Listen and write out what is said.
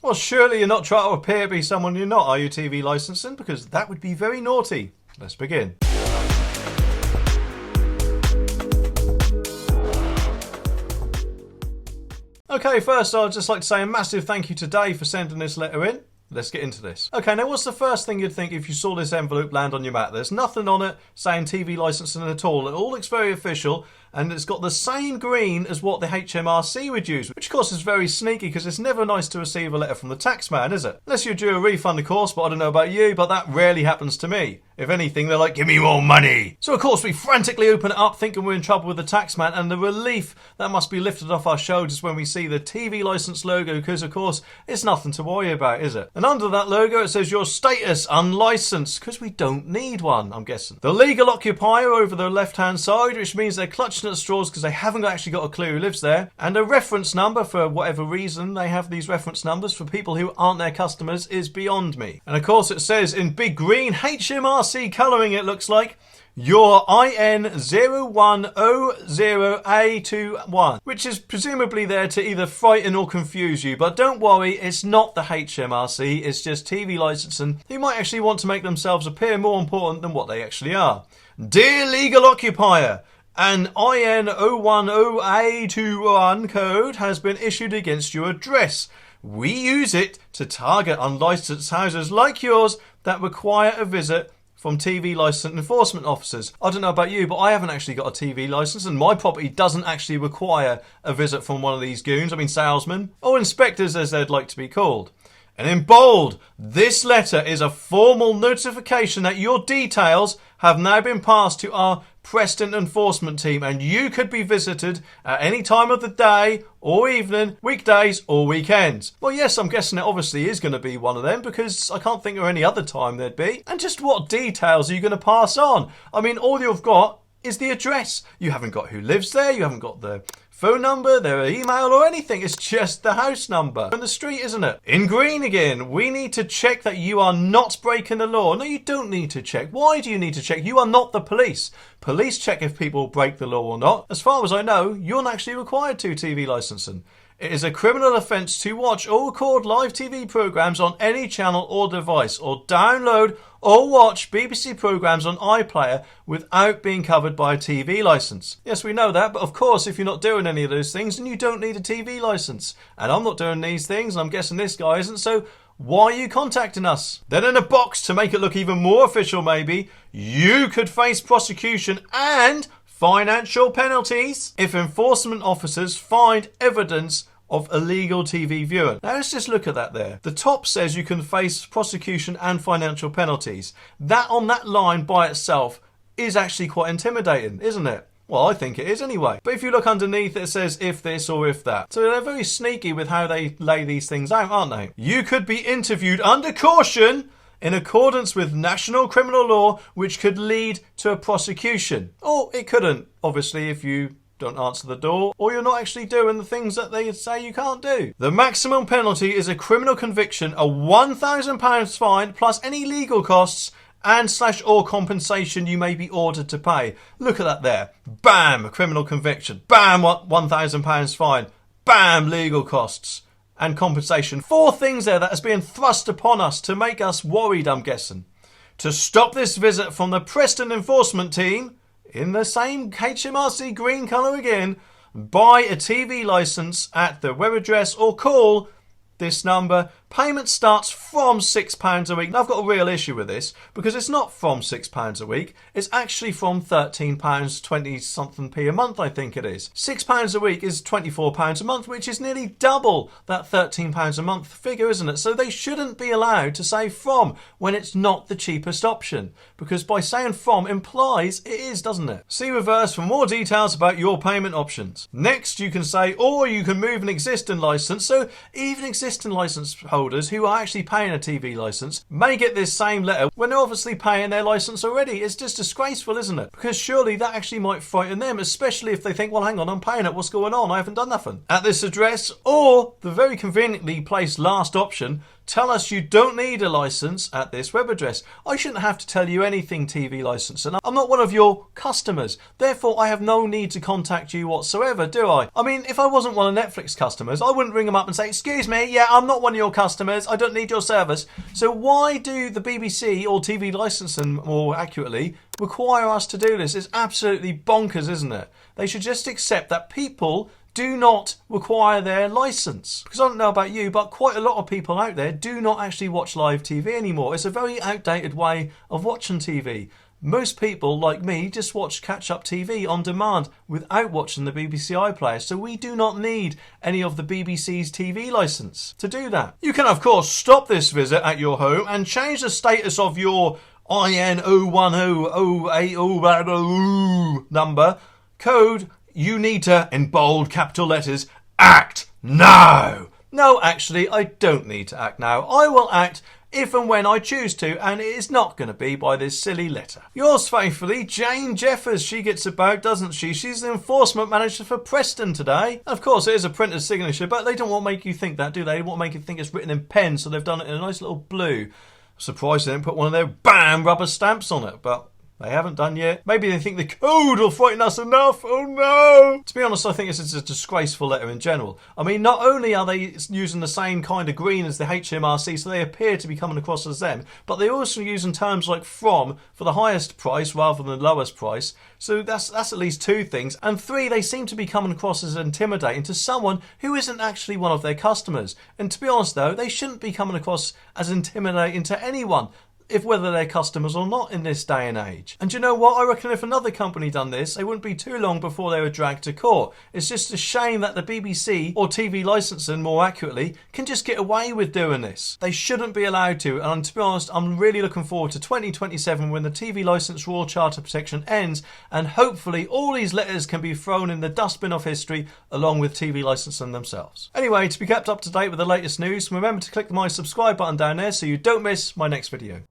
Well, surely you're not trying to appear to be someone you're not, are you, TV licensing? Because that would be very naughty. Let's begin. Okay, first I'd just like to say a massive thank you to Dave for sending this letter in. Let's get into this. Okay, now what's the first thing you'd think if you saw this envelope land on your mat? There's nothing on it saying TV licensing at all. It all looks very official, and it's got the same green as what the HMRC would use, which of course is very sneaky because it's never nice to receive a letter from the taxman, is it? Unless you're due a refund, of course, but I don't know about you, but that rarely happens to me. If anything, they're like, give me more money. So of course we frantically open it up thinking we're in trouble with the taxman, and the relief that must be lifted off our shoulders when we see the TV license logo, because of course it's nothing to worry about, is it? And under that logo it says your status unlicensed, because we don't need one, I'm guessing. The legal occupier over the left hand side, which means they're clutching at straws because they haven't actually got a clue who lives there, and a reference number, for whatever reason they have these reference numbers for people who aren't their customers, is beyond me. And of course it says in big green HMRC colouring, it looks like, your IN0100A21, which is presumably there to either frighten or confuse you. But don't worry, it's not the HMRC, it's just TV licensing who might actually want to make themselves appear more important than what they actually are. Dear legal occupier, an IN010A21 code has been issued against your address. We use it to target unlicensed houses like yours that require a visit from TV licensed enforcement officers. I don't know about you, but I haven't actually got a TV license, and my property doesn't actually require a visit from one of these goons, salesmen, or inspectors as they'd like to be called. And in bold, this letter is a formal notification that your details have now been passed to our Preston enforcement team, and you could be visited at any time of the day or evening, weekdays or weekends. Well, yes, I'm guessing it obviously is going to be one of them, because I can't think of any other time there'd be. And just what details are you going to pass on? All you've got is the address. You haven't got who lives there, you haven't got the phone number, their email or anything. It's just the house number and the street, isn't it? In green again, we need to check that you are not breaking the law. No, you don't need to check. Why do you need to check? You are not the police. Police check if people break the law or not. As far as I know, you're not actually required to TV licensing. It is a criminal offence to watch or record live TV programmes on any channel or device, or download or watch BBC programmes on iPlayer without being covered by a TV licence. Yes, we know that, but of course if you're not doing any of those things, then you don't need a TV licence. And I'm not doing these things, and I'm guessing this guy isn't, so why are you contacting us? Then in a box, to make it look even more official maybe, you could face prosecution and financial penalties if enforcement officers find evidence of illegal TV viewing. Now let's just look at that there. The top says you can face prosecution and financial penalties. That on that line by itself is actually quite intimidating, isn't it? Well, I think it is anyway. But if you look underneath, it says if this or if that. So they're very sneaky with how they lay these things out, aren't they? You could be interviewed under caution in accordance with national criminal law, which could lead to a prosecution. Or it couldn't, obviously, if you don't answer the door, or you're not actually doing the things that they say you can't do. The maximum penalty is a criminal conviction, a £1,000 fine, plus any legal costs and / or compensation you may be ordered to pay. Look at that there. Bam, criminal conviction. Bam, £1,000 fine. Bam, legal costs and compensation. 4 things there that is being thrust upon us to make us worried, I'm guessing. To stop this visit from the Preston enforcement team, in the same HMRC green colour again, buy a TV licence at the web address or call this number. Payment starts from £6 a week. Now, I've got a real issue with this because it's not from £6 a week. It's actually from £13.20 something p a month, I think it is. £6 a week is £24 a month, which is nearly double that £13 a month figure, isn't it? So they shouldn't be allowed to say from when it's not the cheapest option, because by saying from implies it is, doesn't it? See reverse for more details about your payment options. Next, you can say, or you can move an existing licence. So even existing licence holders who are actually paying a TV licence may get this same letter when they're obviously paying their licence already. It's just disgraceful, isn't it? Because surely that actually might frighten them, especially if they think, well, hang on, I'm paying it, what's going on? I haven't done nothing. At this address, or the very conveniently placed last option, tell us you don't need a license at this web address. I shouldn't have to tell you anything, TV license, and I'm not one of your customers. Therefore, I have no need to contact you whatsoever, do I? I mean, if I wasn't one of Netflix customers, I wouldn't ring them up and say, excuse me, yeah, I'm not one of your customers. I don't need your service. So why do the BBC or TV licensing, more accurately, require us to do this? It's absolutely bonkers, isn't it? They should just accept that people do not require their license. Because I don't know about you, but quite a lot of people out there do not actually watch live TV anymore. It's a very outdated way of watching TV. Most people, like me, just watch catch-up TV on demand without watching the BBC iPlayer, so we do not need any of the BBC's TV licence to do that. You can, of course, stop this visit at your home and change the status of your IN010080 number. Code, you need to, in bold capital letters, act now. No, actually, I don't need to act now. I will act if and when I choose to, and it is not going to be by this silly letter. Yours faithfully, Jane Jeffers. She gets about, doesn't she? She's the enforcement manager for Preston today. Of course, it is a printer's signature, but they don't want to make you think that, do they? They want to make you think it's written in pen, so they've done it in a nice little blue. Surprised they didn't put one of their BAM rubber stamps on it, but they haven't done yet. Maybe they think the code will frighten us enough. Oh no! To be honest, I think this is a disgraceful letter in general. I mean, not only are they using the same kind of green as the HMRC, so they appear to be coming across as them, but they're also using terms like from for the highest price rather than the lowest price. So that's at least two things. And three, they seem to be coming across as intimidating to someone who isn't actually one of their customers. And to be honest though, they shouldn't be coming across as intimidating to anyone, if whether they're customers or not in this day and age. And you know what? I reckon if another company done this, it wouldn't be too long before they were dragged to court. It's just a shame that the BBC, or TV licensing more accurately, can just get away with doing this. They shouldn't be allowed to, and to be honest, I'm really looking forward to 2027 when the TV Licence Royal Charter Protection ends, and hopefully all these letters can be thrown in the dustbin of history along with TV licensing themselves. Anyway, to be kept up to date with the latest news, remember to click my subscribe button down there so you don't miss my next video.